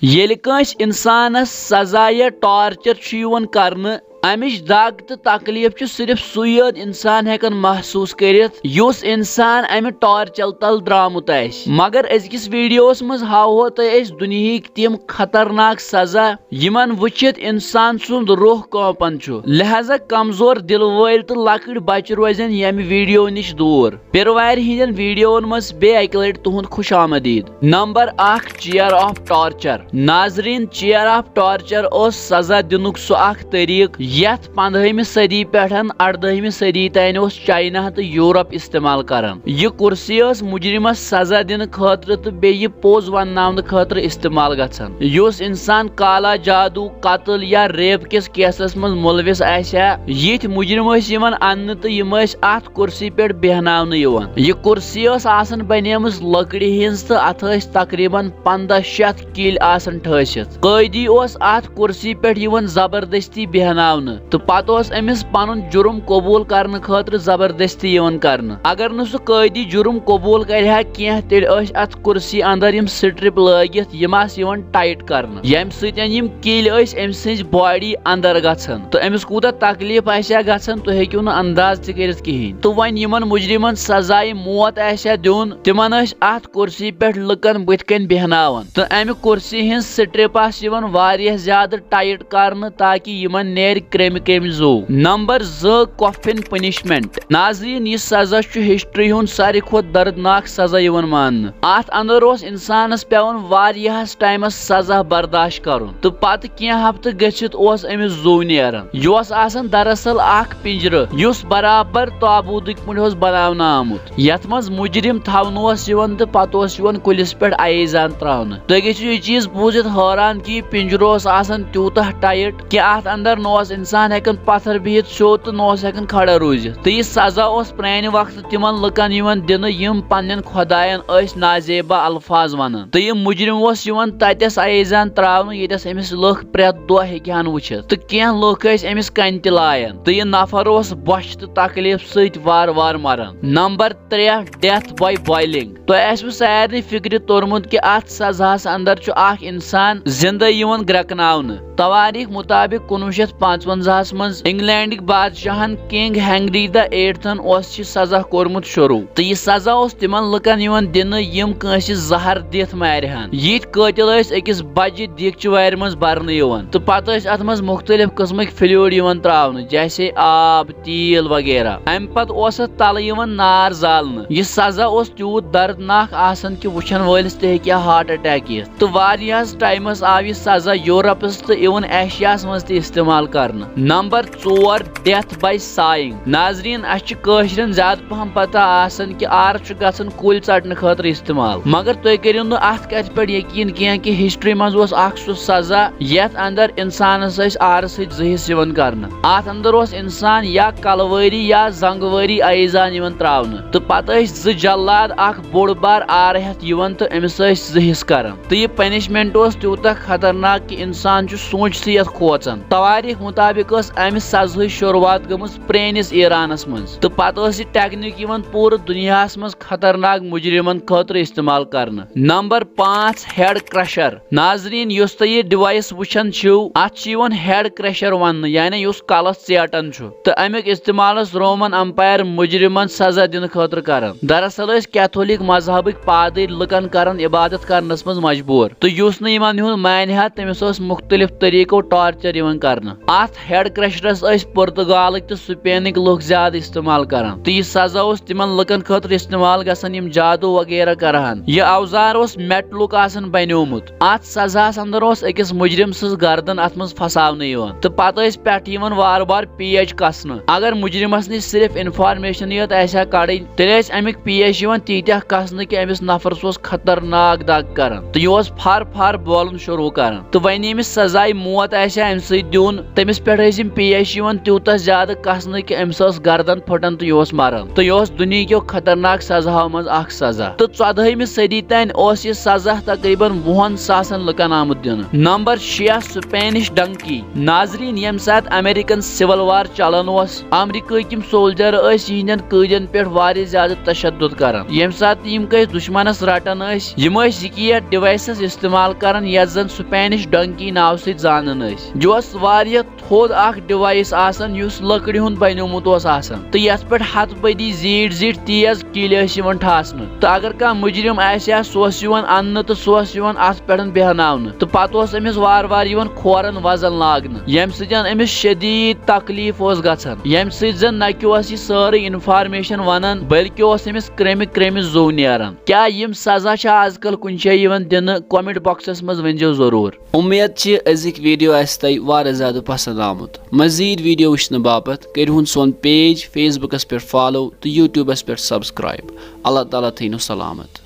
L कांस इंसानस सजा या torture करने अमिच दाग तो तकलीफ सिर्फ सुई योत इंसान हेकन महसूस करित युस इंसान अमि टॉर्चर तल द्रामुत आसि। मगर अजकिस वीडियोस मज हावो तोह दुनियाहिक तिम खतरनाक सजा यमन वुचित इंसान सुंद रूह कांपन छु। लिहाजा कमजोर दिल वल तो लकड़ बच रोजन यम वीडियो निश दूर। पेरि वायर हिंदन वीडियोन मज बे अक लट तुहुंद खुश आमदीद। Number 1 chair of torture. नाजरीन, चेयर ऑफ टॉर्चर ओस सजा दिनुक सो अख तरीक यथ 15वीं सदी पे 18वीं सदी तन चाइना तो यूरोप इस्तेमाल करान। यह कुर्सी मुजरिमस सजा दिन खतर तो बे पोज वन खतर इस्तेमाल गछन। युस इंसान काला जादू, कत्ल या रेप किस केसस मज मुलविस आसा यिथ मुजरिम अन्न तो यम अत कुर्सी पे बेहनावन। यह कुर्सी आसन बनेमस लकड़ी हिंज तो अत तकरीबन 1500 किल आसन ठसित। कैदी अत कुर्सी पे जबरदस्ती बेहनावन तो पत अमिस पन जुर्म कबूल करने खतर जबरदस्ती करने। अगर न सह कैदी जुर्म कबूल कर तेल अत कुर्सी अंदर यम स्ट्रिप लगित यम टाइट करने यम सम किल अम सज बॉडी अंदर गछन तो अमिस कूता तकलीफ आसा गछन तो हेक्यू न अंदाज त कहिन। तो वन यमन मुजरिमन सजाए मौत आसा दियुन तिमन अत कुर्सी पे लुकन बुथ कन बेहनावन तो अमि कुर्सी हिंद स्ट्रिप वारिया ज्यादा टाइट करने ताकि यमन नेर 𝐢झ𝐬𝐭𝐚𝐦। Number 2 coffin punishment. नाजरीन, यह सजा हिस्ट्री हुंद सारी खुद दर्दनाक सजा मान। अत अंदर इंसानस पेवन वारियाहस टाइमस सजा बर्दाश्त करुन तो पत कह हफ्ते गछित अमिस जू नेरन। यह आसन दरअसल अख पिंजर युस बराबर ताबूत पे बनावन आमुत यथ मज मुजरिम थवन तो पत कुलिस पे आईजान त्रावन। तुम गो यह चीज बूझित हैरान कि पिंजर आसन तूत टाइट कि अत अंदर न इंसान हेकन पत्थर बिहित शो तो न हेकन खड़ा रूजित। तो यह सजा प्रान वक्त तिमन लुकन दिन यम पन्न खुदायन नाजेबा अल्फाज वनान। तो यह मुजरिम ततस आईजान त्रावन यस अमिस लुक प्रेत दह हेकन वुचित तो कह लुक अमिस कन त लायन तो यह नफर बश तो तकलीफ सत वार वार मरान। Number 3 death by boiling. तो सारे फिक्र तोरमुत कि अत सजास अंदर अख इंसान जिंदा ग्रकनावन। तवारीख मुताबिक 1955 मज इंग्लैंड बादशाहन किंग हेनरी द 8 सजा कोरमुत शुरू। तो यह सजा तिमन लुकन दिन यम कंस जहर दिथ मारहन। यिथ कतिल अकिस बजे दीगच वार मज बरने तो पत अत मज मुख्तलिफ किस्म फ्लूड त्रावन जैसे आब, तेल वगैरह। अम पत तल नार जालन। यह सजा तूत दर्दनाक आसन कि वुचन वलिस तह हार्ट अटैक यिथ। तो वारियाहस टाइमस आव यह सजा यूरोपस तो इवन एशियास मज इस्तेमाल करने। Number 4 death by saying. नाजरीन, अशरन ज्यादा पहम पता आसन कि आर गसन कुल चटने खतर इस्तेमाल। मगर तुम करियो न अत कथ पे यकीन कह कि हिस्ट्री मज सह सजा यथ अंदर इंसानस आर सहिस करने। अत अंदर इंसान या कलवरी या जंगवरी आईजान त्रावन तो पत ज जल्लाद बोड़ बार आर हेथ तो अमिस जहिस कर। तो यह पनिशमेंट तूत खतरनाक कि इंसान सोच यथ खोचन। तवारीख मुताबिक अमि सजा शुरुआत गमस प्रेनिस ईरानस मज तो पत टेक्निक पूरे दुनिया मज खतरनाक मुजरिमन खतर इस्तेमाल करने। Number 5 head crusher. नाजरीन, युस तो यह डिवाइस वुचन अत हेड क्रशर वन यानी युस कलस चेटन तो अमुक इस्तेमाल रोमन अंपायर मुजरिमन सजा दिन खतर कर। दरअसल कैथोलिक मजहबिक पादरी लुकन कर इबादत करनस मज मजबूर तो युस न मानहा तमिस मुख्तलिफ तरीको टॉर्चर करने। अत हेड क्रशरस पुर्तगाल तो स्पेनिक लुक ज्यादा इस्तेमाल कर। तो यह सजा तिमन लुकन खतर इस्तेमाल गसन जादू वगैरह करान। यह औजार मेटलुक बनोमुत। अत सजास अंदर अकिस मुजरिम सज गर्दन अत मज फसावन तो पत पे वार वार पेज कसन। अगर मुजरिमस नश सिर्फ इन्फॉर्मेशन योत आसा कड़न तेल अमिक पेज तीत्या कसन कि अमिस नफरस खतरनाक दग कर तो यह फर फर बोलन शुरू कर। तो वन यमिस सजाए मौत आसा अम दिन तमिस पे पेश तूत ज्यादा कसन कि अम्स गर्दन फटन तो यह मरान तो यह दुनिया क्यों खतरनाक सजाओं मज सजा तो 14वीं सदी तन यह सजा तकरीबन 50 सासन लुकन आमुत दिन। Number 6 Spanish donkey. नाजरीन यम सात अमेरिकन सिविल वार चलान अमरीकम सोल्जर यहंदन कदन पे ज्यादा तशद्दुद कर यम सात दुश्मनस रटान यह डिवाइसेस इस्तेमाल कर यथ जन स्पेनिश डंकी नाव सत जान यह थोद डिवाइस लकड़ हुंद बनोमुत तो यथ पे हथ बदी जीट जीट तेज किल ठासन तो अगर कह मुजरिम आया सह अन्न तो सह अत पे बेहनावन तो पत अमिस वार वार खोरन वजन लागन यम समिस शदीद तकलीफ गन यम सन न कि सारी इन्फॉर्मेशन वन बल्कि अमिस क्रमिक जो नेरान। क्या यम सजा आजकल कुछ दिन कमेंट बॉक्सस मज वन जरूर। उम्मीद अजिक वीडियो तह ज्यादा पसंद आमुत। मजीद वीडियो वुचन बापत करूँ सोन पेज फेसबुकस पे फॉलो तो यूट्यूबस पे सब्सक्राइब। अल्लाह ताला थीनु सलामत।